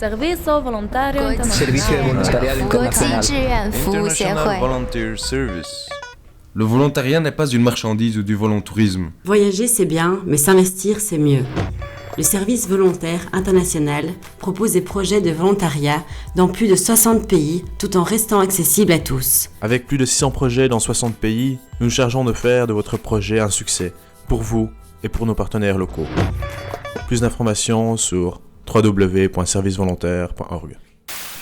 Servicio Volontario 国际 Internacional. volontariado 国际 international. 志愿服务协 International 会。 Volunteer Service. Le volontariat n'est pas une marchandise ou du volontourisme. Voyager, c'est bien, mais s'investir, c'est mieux. Le service volontaire international propose des projets de volontariat dans plus de 60 pays, tout en restant accessible à tous. Avec plus de 600 projets dans 60 pays, nous nous chargeons de faire de votre projet un succès, pour vous et pour nos partenaires locaux. Plus d'informations sur www.servicevolontaire.org.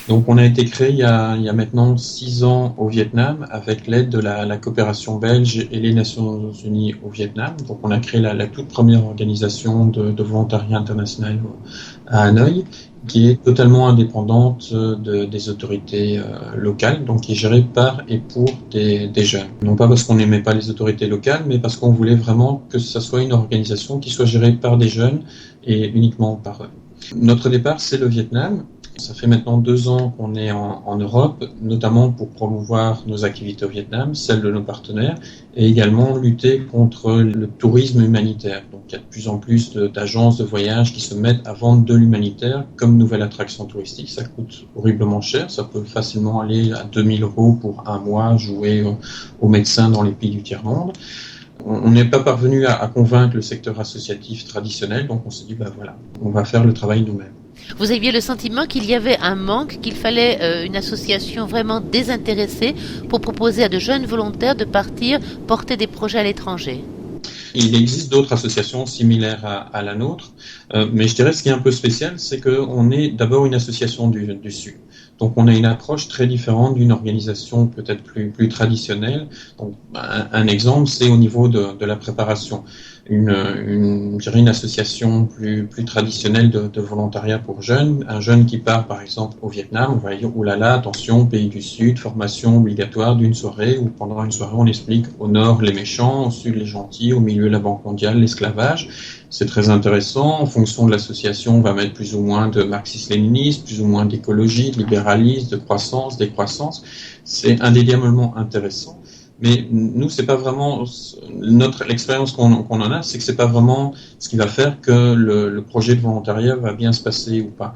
Donc on a été créé il y a maintenant 6 ans au Vietnam avec l'aide de la coopération belge et les Nations Unies au Vietnam. Donc on a créé la toute première organisation de volontariat international à Hanoï, qui est totalement indépendante des autorités locales, donc qui est gérée par et pour des jeunes. Non pas parce qu'on n'aimait pas les autorités locales, mais parce qu'on voulait vraiment que ça soit une organisation qui soit gérée par des jeunes et uniquement par eux. Notre départ, c'est le Vietnam. Ça fait maintenant 2 ans qu'on est en Europe, notamment pour promouvoir nos activités au Vietnam, celles de nos partenaires, et également lutter contre le tourisme humanitaire. Donc il y a de plus en plus d'agences de voyage qui se mettent à vendre de l'humanitaire comme nouvelle attraction touristique. Ça coûte horriblement cher, ça peut facilement aller à 2000 € pour un mois, jouer aux médecins dans les pays du tiers-monde. On n'est pas parvenu à convaincre le secteur associatif traditionnel, donc on s'est dit, voilà, on va faire le travail nous-mêmes. Vous aviez le sentiment qu'il y avait un manque, qu'il fallait une association vraiment désintéressée pour proposer à de jeunes volontaires de partir porter des projets à l'étranger? Il existe d'autres associations similaires à la nôtre, mais je dirais ce qui est un peu spécial, c'est qu'on est d'abord une association du Sud. Donc on a une approche très différente d'une organisation peut-être plus traditionnelle. Donc, un exemple, c'est au niveau de la préparation. Je dirais une association plus traditionnelle de volontariat pour jeunes. Un jeune qui part par exemple au Vietnam, on va dire oulala, attention, pays du Sud, formation obligatoire d'une soirée, où pendant une soirée on explique au nord les méchants, au sud les gentils, au milieu la Banque mondiale, l'esclavage. C'est très intéressant. En fonction de l'association, on va mettre plus ou moins de marxisme-léninisme, plus ou moins d'écologie, de libéralisme, de croissance, décroissance. C'est indéniablement intéressant. Mais nous, c'est pas vraiment l'expérience qu'on en a, c'est que c'est pas vraiment ce qui va faire que le projet de volontariat va bien se passer ou pas.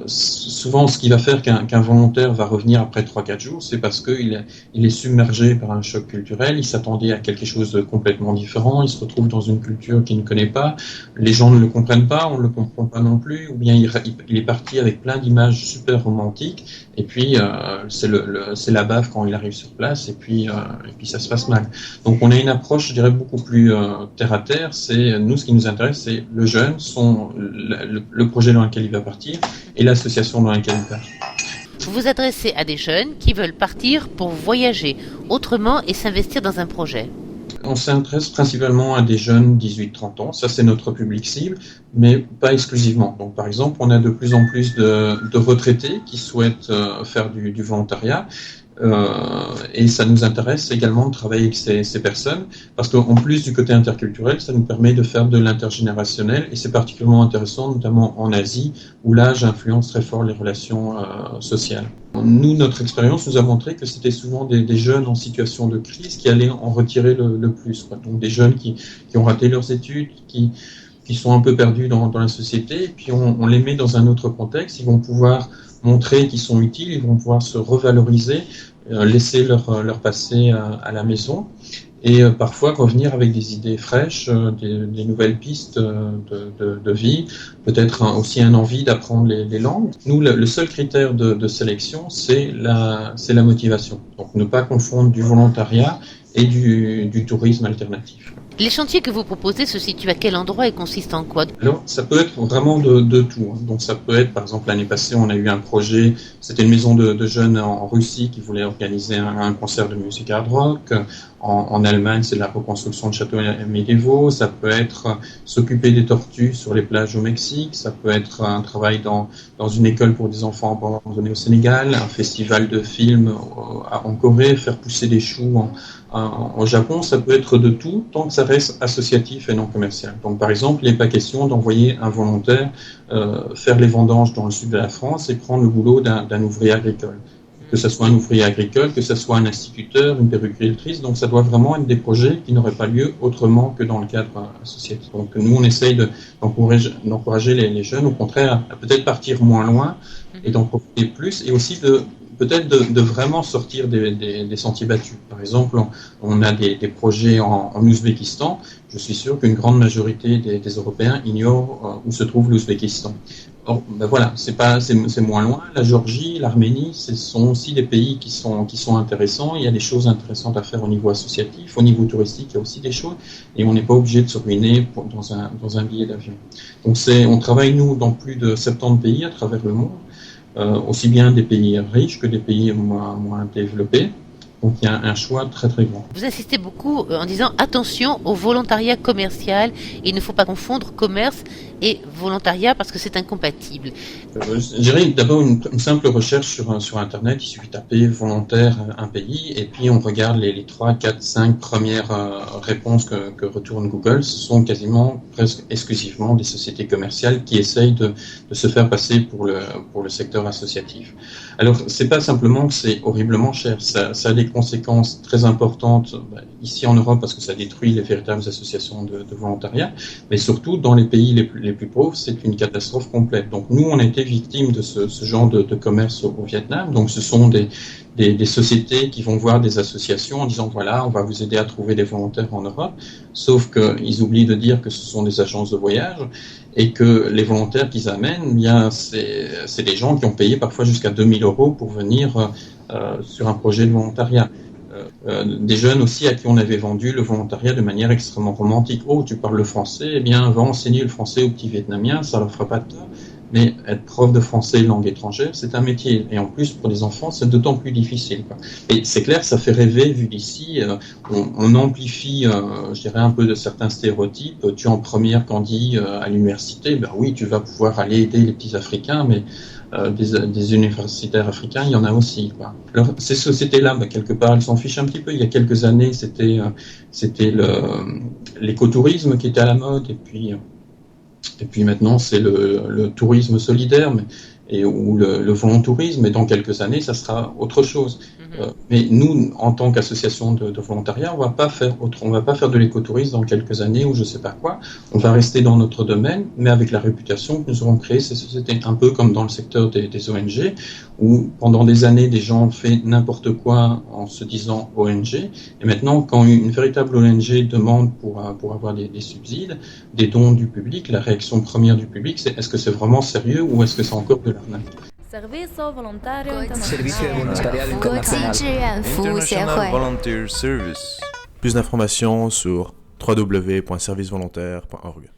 Souvent, ce qui va faire qu'un volontaire va revenir après 3-4 jours, c'est parce qu'il est submergé par un choc culturel. Il s'attendait à quelque chose de complètement différent. Il se retrouve dans une culture qu'il ne connaît pas. Les gens ne le comprennent pas, on ne le comprend pas non plus. Ou bien il est parti avec plein d'images super romantiques. Et puis c'est la baffe quand il arrive sur place. Et puis ça se passe mal. Donc on a une approche, je dirais, beaucoup plus terre à terre. C'est nous, ce qui nous intéresse, c'est le jeune, le projet dans lequel il va partir et l'association dans laquelle il part. Vous vous adressez à des jeunes qui veulent partir pour voyager autrement et s'investir dans un projet. On s'intéresse principalement à des jeunes 18-30 ans, ça c'est notre public cible, mais pas exclusivement. Donc par exemple, on a de plus en plus de retraités qui souhaitent faire du volontariat. Et ça nous intéresse également de travailler avec ces personnes, parce qu'en plus du côté interculturel, ça nous permet de faire de l'intergénérationnel, et c'est particulièrement intéressant, notamment en Asie, où l'âge influence très fort les relations sociales. Nous, notre expérience nous a montré que c'était souvent des jeunes en situation de crise qui allaient en retirer le plus, quoi. Donc des jeunes qui ont raté leurs études, qui sont un peu perdus dans la société, et puis on les met dans un autre contexte, ils vont pouvoir montrer qu'ils sont utiles, ils vont pouvoir se revaloriser, laisser leur passé à la maison, et parfois revenir avec des idées fraîches, des nouvelles pistes de vie, peut-être aussi un envie d'apprendre les langues. Nous, le seul critère de sélection, c'est la motivation. Donc ne pas confondre du volontariat et du tourisme alternatif. Les chantiers que vous proposez se situent à quel endroit et consistent en quoi? Alors, ça peut être vraiment de tout. Donc, ça peut être, par exemple, l'année passée, on a eu un projet, c'était une maison de jeunes en Russie qui voulait organiser un concert de musique hard rock. En Allemagne, c'est de la reconstruction de châteaux médiévaux. Ça peut être s'occuper des tortues sur les plages au Mexique. Ça peut être un travail dans une école pour des enfants abandonnés au Sénégal, un festival de films en Corée, faire pousser des choux au Japon. Ça peut être de tout, tant que ça reste associatif et non commercial. Donc, par exemple, il n'est pas question d'envoyer un volontaire faire les vendanges dans le sud de la France et prendre le boulot d'un ouvrier agricole. que ce soit un ouvrier agricole, que ce soit un instituteur, une puéricultrice. Donc ça doit vraiment être des projets qui n'auraient pas lieu autrement que dans le cadre associatif. Donc nous, on essaye d'encourager les jeunes, au contraire, à peut-être partir moins loin et d'en profiter plus, et aussi peut-être de vraiment sortir des sentiers battus. Par exemple, on a des projets en Ouzbékistan. Je suis sûr qu'une grande majorité des Européens ignorent où se trouve l'Ouzbékistan. Or, ben voilà, c'est moins loin. La Géorgie, l'Arménie, ce sont aussi des pays qui sont intéressants. Il y a des choses intéressantes à faire au niveau associatif, au niveau touristique, il y a aussi des choses, et on n'est pas obligé de se ruiner dans un billet d'avion. Donc on travaille nous dans plus de 70 pays à travers le monde, aussi bien des pays riches que des pays moins développés. Donc il y a un choix très très grand. Vous insistez beaucoup en disant attention au volontariat commercial. Il ne faut pas confondre commerce et volontariat parce que c'est incompatible. Je dirais d'abord une simple recherche sur Internet. Il suffit de taper volontaire un pays et puis on regarde les 3, 4, 5 premières réponses que retourne Google. Ce sont quasiment presque exclusivement des sociétés commerciales qui essayent de se faire passer pour le secteur associatif. Alors c'est pas simplement que c'est horriblement cher, ça a des conséquences très importantes ici en Europe parce que ça détruit les véritables associations de volontariat, mais surtout dans les pays les plus pauvres, c'est une catastrophe complète. Donc nous, on a été victimes de ce genre de commerce au Vietnam. Donc ce sont des sociétés qui vont voir des associations en disant voilà, on va vous aider à trouver des volontaires en Europe, sauf qu'ils oublient de dire que ce sont des agences de voyage et que les volontaires qu'ils amènent, bien c'est des gens qui ont payé parfois jusqu'à 2000 € pour venir sur un projet de volontariat. Des jeunes aussi à qui on avait vendu le volontariat de manière extrêmement romantique. Oh, tu parles le français, eh bien, va enseigner le français aux petits Vietnamiens, ça leur fera pas de tort. Mais être prof de français langue étrangère, c'est un métier. Et en plus, pour les enfants, c'est d'autant plus difficile, quoi. Et c'est clair, ça fait rêver, vu d'ici. On amplifie, je dirais, un peu de certains stéréotypes. Tu es en première candie à l'université, ben oui, tu vas pouvoir aller aider les petits Africains, mais des universitaires africains, il y en a aussi, quoi. Alors, ces sociétés-là, quelque part, elles s'en fichent un petit peu. Il y a quelques années, c'était l'écotourisme qui était à la mode, et puis maintenant, c'est le tourisme solidaire, ou le volontourisme, et dans quelques années, ça sera autre chose. Mais nous, en tant qu'association de volontariat, on va pas faire de l'écotourisme dans quelques années ou je sais pas quoi. On va rester dans notre domaine, mais avec la réputation que nous aurons créée ces sociétés, un peu comme dans le secteur des ONG, où pendant des années, des gens ont fait n'importe quoi en se disant ONG, et maintenant, quand une véritable ONG demande pour avoir des subsides, des dons du public, la réaction première du public, c'est est-ce que c'est vraiment sérieux ou est-ce que c'est encore de l'arnaque? Servicio Voluntario Servicio de Voluntariado Internacional. 国际志愿服务协 International 会。 Volunteer Service. Plus d'informations sur www.servicevolontaire.org.